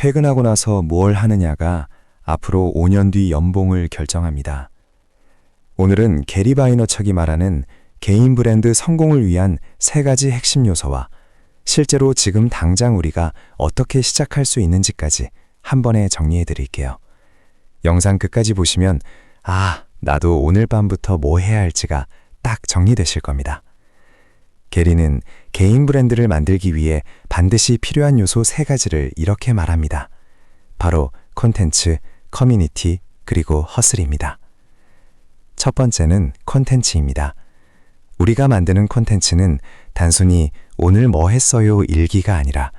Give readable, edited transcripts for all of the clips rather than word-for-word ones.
퇴근하고 나서 뭘 하느냐가 앞으로 5년 뒤 연봉을 결정합니다. 오늘은 게리 바이너척이 말하는 개인 브랜드 성공을 위한 3가지 핵심 요소와 실제로 지금 당장 우리가 어떻게 시작할 수 있는지까지 한 번에 정리해 드릴게요. 영상 끝까지 보시면 나도 오늘 밤부터 뭐 해야 할지가 딱 정리되실 겁니다. 게리는 개인 브랜드를 만들기 위해 반드시 필요한 요소 3가지를 이렇게 말합니다. 바로 콘텐츠, 커뮤니티, 그리고 허슬입니다. 첫 번째는 콘텐츠입니다. 우리가 만드는 콘텐츠는 단순히 오늘 뭐 했어요 일기가 아니라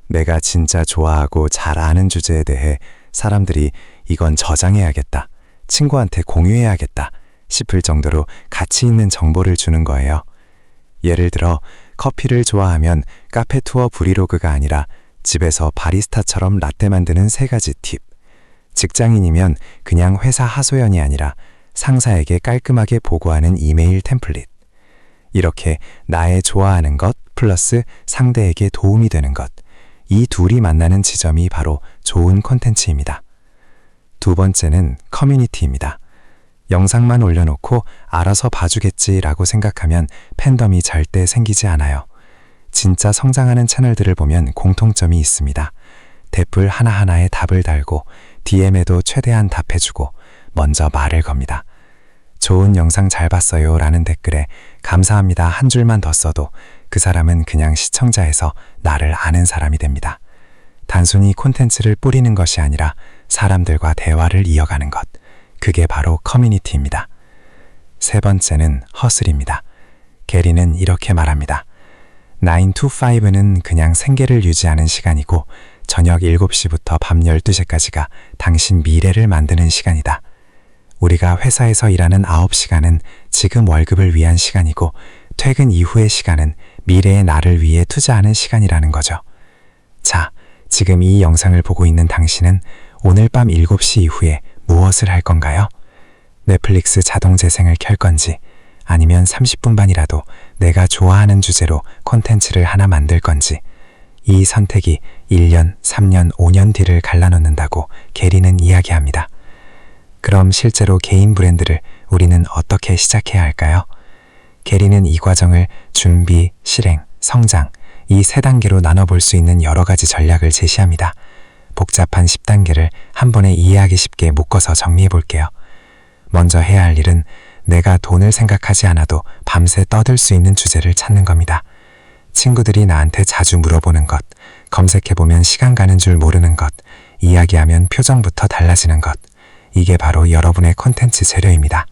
내가 진짜 좋아하고 잘 아는 주제에 대해 사람들이 이건 저장해야겠다, 친구한테 공유해야겠다 싶을 정도로 가치 있는 정보를 주는 거예요. 예를 들어 커피를 좋아하면 카페 투어 브이로그가 아니라 집에서 바리스타처럼 라떼 만드는 3가지 팁. 직장인이면 그냥 회사 하소연이 아니라 상사에게 깔끔하게 보고하는 이메일 템플릿. 이렇게 나의 좋아하는 것 플러스 상대에게 도움이 되는 것. 이 둘이 만나는 지점이 바로 좋은 콘텐츠입니다. 두 번째는 커뮤니티입니다. 영상만 올려놓고 알아서 봐주겠지라고 생각하면 팬덤이 절대 생기지 않아요. 진짜 성장하는 채널들을 보면 공통점이 있습니다. 댓글 하나하나에 답을 달고 DM에도 최대한 답해주고 먼저 말을 겁니다. 좋은 영상 잘 봤어요 라는 댓글에 감사합니다 한 줄만 더 써도 그 사람은 그냥 시청자에서 나를 아는 사람이 됩니다. 단순히 콘텐츠를 뿌리는 것이 아니라 사람들과 대화를 이어가는 것. 그게 바로 커뮤니티입니다. 세 번째는 허슬입니다. 게리는 이렇게 말합니다. 9 to 5는 그냥 생계를 유지하는 시간이고 저녁 7시부터 밤 12시까지가 당신 미래를 만드는 시간이다. 우리가 회사에서 일하는 9시간은 지금 월급을 위한 시간이고 퇴근 이후의 시간은 미래의 나를 위해 투자하는 시간이라는 거죠. 자, 지금 이 영상을 보고 있는 당신은 오늘 밤 7시 이후에 무엇을 할 건가요? 넷플릭스 자동 재생을 켤 건지 아니면 30분만이라도 내가 좋아하는 주제로 콘텐츠를 하나 만들 건지 이 선택이 1년, 3년, 5년 뒤를 갈라놓는다고 게리는 이야기합니다. 그럼 실제로 개인 브랜드를 우리는 어떻게 시작해야 할까요? 게리는 이 과정을 준비, 실행, 성장 이 3단계로 나눠볼 수 있는 여러 가지 전략을 제시합니다. 복잡한 10단계를 한 번에 이해하기 쉽게 묶어서 정리해 볼게요. 먼저 해야 할 일은 내가 돈을 생각하지 않아도 밤새 떠들 수 있는 주제를 찾는 겁니다. 친구들이 나한테 자주 물어보는 것, 검색해보면 시간 가는 줄 모르는 것, 이야기하면 표정부터 달라지는 것. 이게 바로 여러분의 콘텐츠 재료입니다.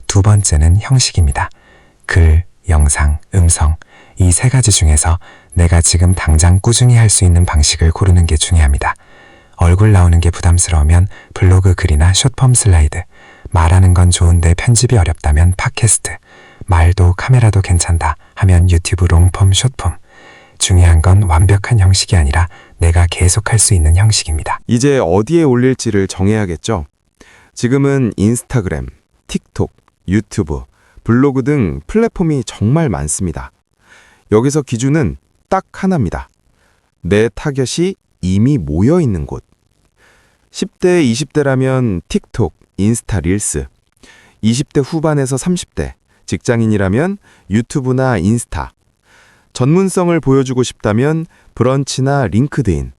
두 번째는 형식입니다. 글, 영상, 음성 이 3가지 중에서 내가 지금 당장 꾸준히 할 수 있는 방식을 고르는 게 중요합니다. 얼굴 나오는 게 부담스러우면 블로그 글이나 숏폼 슬라이드, 말하는 건 좋은데 편집이 어렵다면 팟캐스트, 말도 카메라도 괜찮다 하면 유튜브 롱폼, 숏폼. 중요한 건 완벽한 형식이 아니라 내가 계속할 수 있는 형식입니다. 이제 어디에 올릴지를 정해야겠죠? 지금은 인스타그램, 틱톡, 유튜브, 블로그 등 플랫폼이 정말 많습니다. 여기서 기준은 딱 하나입니다. 내 타겟이 이미 모여 있는 곳. 10대, 20대라면 틱톡, 인스타 릴스, 20대 후반에서 30대, 직장인이라면 유튜브나 인스타, 전문성을 보여주고 싶다면 브런치나 링크드인,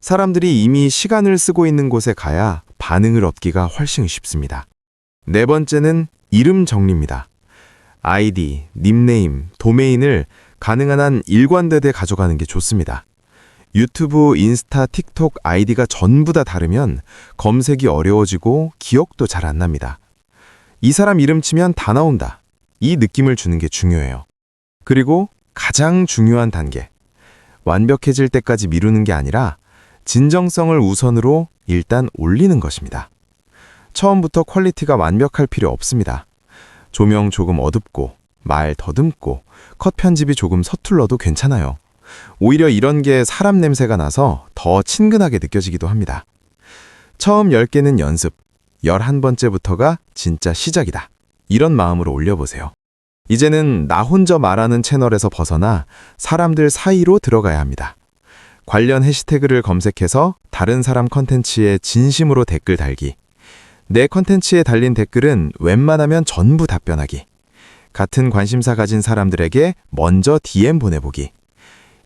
사람들이 이미 시간을 쓰고 있는 곳에 가야 반응을 얻기가 훨씬 쉽습니다. 네 번째는 이름 정리입니다. 아이디, 닉네임, 도메인을 가능한 한 일관되게 가져가는 게 좋습니다. 유튜브, 인스타, 틱톡 아이디가 전부 다 다르면 검색이 어려워지고 기억도 잘 안 납니다. 이 사람 이름 치면 다 나온다. 이 느낌을 주는 게 중요해요. 그리고 가장 중요한 단계. 완벽해질 때까지 미루는 게 아니라 진정성을 우선으로 일단 올리는 것입니다. 처음부터 퀄리티가 완벽할 필요 없습니다. 조명 조금 어둡고, 말 더듬고, 컷 편집이 조금 서툴러도 괜찮아요. 오히려 이런 게 사람 냄새가 나서 더 친근하게 느껴지기도 합니다. 처음 10개는 연습, 11번째부터가 진짜 시작이다. 이런 마음으로 올려보세요. 이제는 나 혼자 말하는 채널에서 벗어나 사람들 사이로 들어가야 합니다. 관련 해시태그를 검색해서 다른 사람 컨텐츠에 진심으로 댓글 달기. 내 컨텐츠에 달린 댓글은 웬만하면 전부 답변하기. 같은 관심사 가진 사람들에게 먼저 DM 보내보기.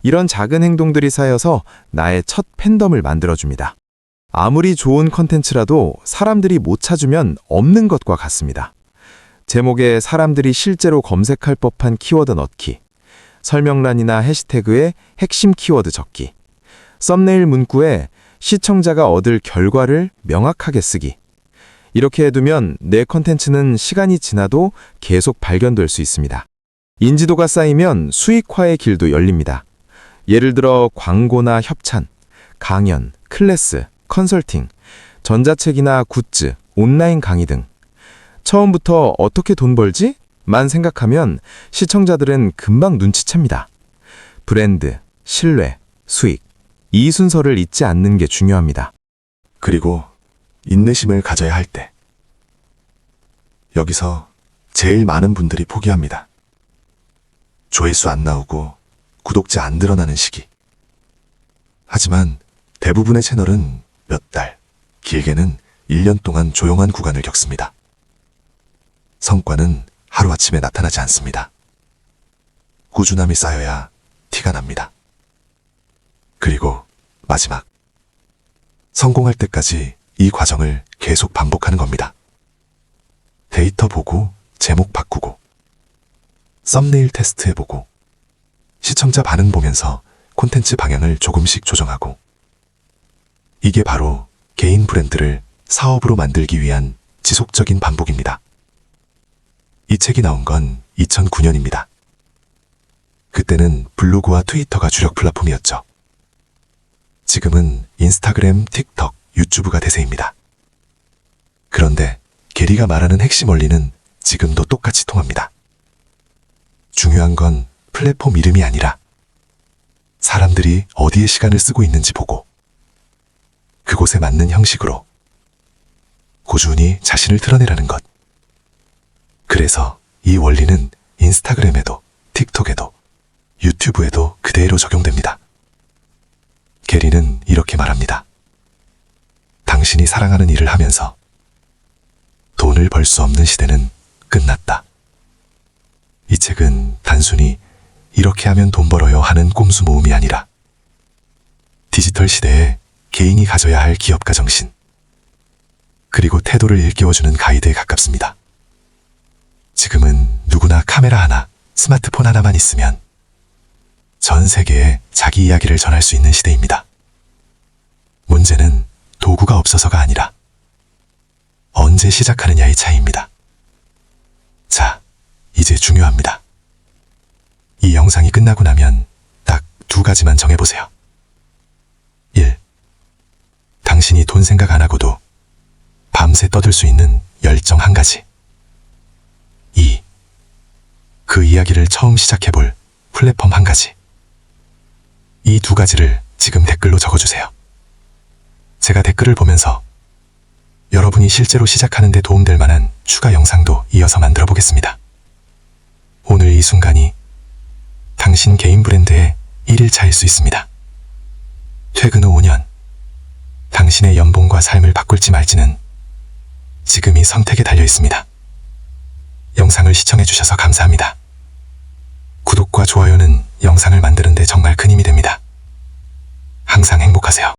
이런 작은 행동들이 쌓여서 나의 첫 팬덤을 만들어줍니다. 아무리 좋은 컨텐츠라도 사람들이 못 찾으면 없는 것과 같습니다. 제목에 사람들이 실제로 검색할 법한 키워드 넣기, 설명란이나 해시태그에 핵심 키워드 적기, 썸네일 문구에 시청자가 얻을 결과를 명확하게 쓰기. 이렇게 해두면 내 컨텐츠는 시간이 지나도 계속 발견될 수 있습니다. 인지도가 쌓이면 수익화의 길도 열립니다. 예를 들어 광고나 협찬, 강연, 클래스, 컨설팅, 전자책이나 굿즈, 온라인 강의 등 처음부터 어떻게 돈 벌지? 만 생각하면 시청자들은 금방 눈치챕니다. 브랜드, 신뢰, 수익, 이 순서를 잊지 않는 게 중요합니다. 그리고 인내심을 가져야 할 때. 여기서 제일 많은 분들이 포기합니다. 조회수 안 나오고 구독자 안 늘어나는 시기. 하지만 대부분의 채널은 몇 달, 길게는 1년 동안 조용한 구간을 겪습니다. 성과는 하루아침에 나타나지 않습니다. 꾸준함이 쌓여야 티가 납니다. 그리고 마지막. 성공할 때까지 이 과정을 계속 반복하는 겁니다. 데이터 보고, 제목 바꾸고, 썸네일 테스트해보고, 시청자 반응 보면서 콘텐츠 방향을 조금씩 조정하고. 이게 바로 개인 브랜드를 사업으로 만들기 위한 지속적인 반복입니다. 이 책이 나온 건 2009년입니다. 그때는 블로그와 트위터가 주력 플랫폼이었죠. 지금은 인스타그램, 틱톡, 유튜브가 대세입니다. 그런데 게리가 말하는 핵심 원리는 지금도 똑같이 통합니다. 중요한 건 플랫폼 이름이 아니라 사람들이 어디에 시간을 쓰고 있는지 보고 그곳에 맞는 형식으로 꾸준히 자신을 드러내라는 것. 그래서 이 원리는 인스타그램에도 틱톡에도 유튜브에도 그대로 적용됩니다. 게리는 이렇게 말합니다. 당신이 사랑하는 일을 하면서 돈을 벌 수 없는 시대는 끝났다. 이 책은 단순히 이렇게 하면 돈 벌어요 하는 꼼수 모음이 아니라 디지털 시대에 개인이 가져야 할 기업가 정신, 그리고 태도를 일깨워주는 가이드에 가깝습니다. 지금은 누구나 카메라 하나, 스마트폰 하나만 있으면 전 세계에 자기 이야기를 전할 수 있는 시대입니다. 문제는 도구가 없어서가 아니라 언제 시작하느냐의 차이입니다. 자, 이제 중요합니다. 이 영상이 끝나고 나면 딱 2가지만 정해보세요. 1. 당신이 돈 생각 안 하고도 밤새 떠들 수 있는 열정 1가지. 2. 그 이야기를 처음 시작해볼 플랫폼 1가지. 이 2가지를 지금 댓글로 적어주세요. 제가 댓글을 보면서 여러분이 실제로 시작하는 데 도움될 만한 추가 영상도 이어서 만들어 보겠습니다. 오늘 이 순간이 당신 개인 브랜드의 1일차일 수 있습니다. 퇴근 후 5년, 당신의 연봉과 삶을 바꿀지 말지는 지금 이 선택에 달려 있습니다. 영상을 시청해 주셔서 감사합니다. 구독과 좋아요는 영상을 만드는 데 정말 큰 힘이 됩니다. 항상 행복하세요.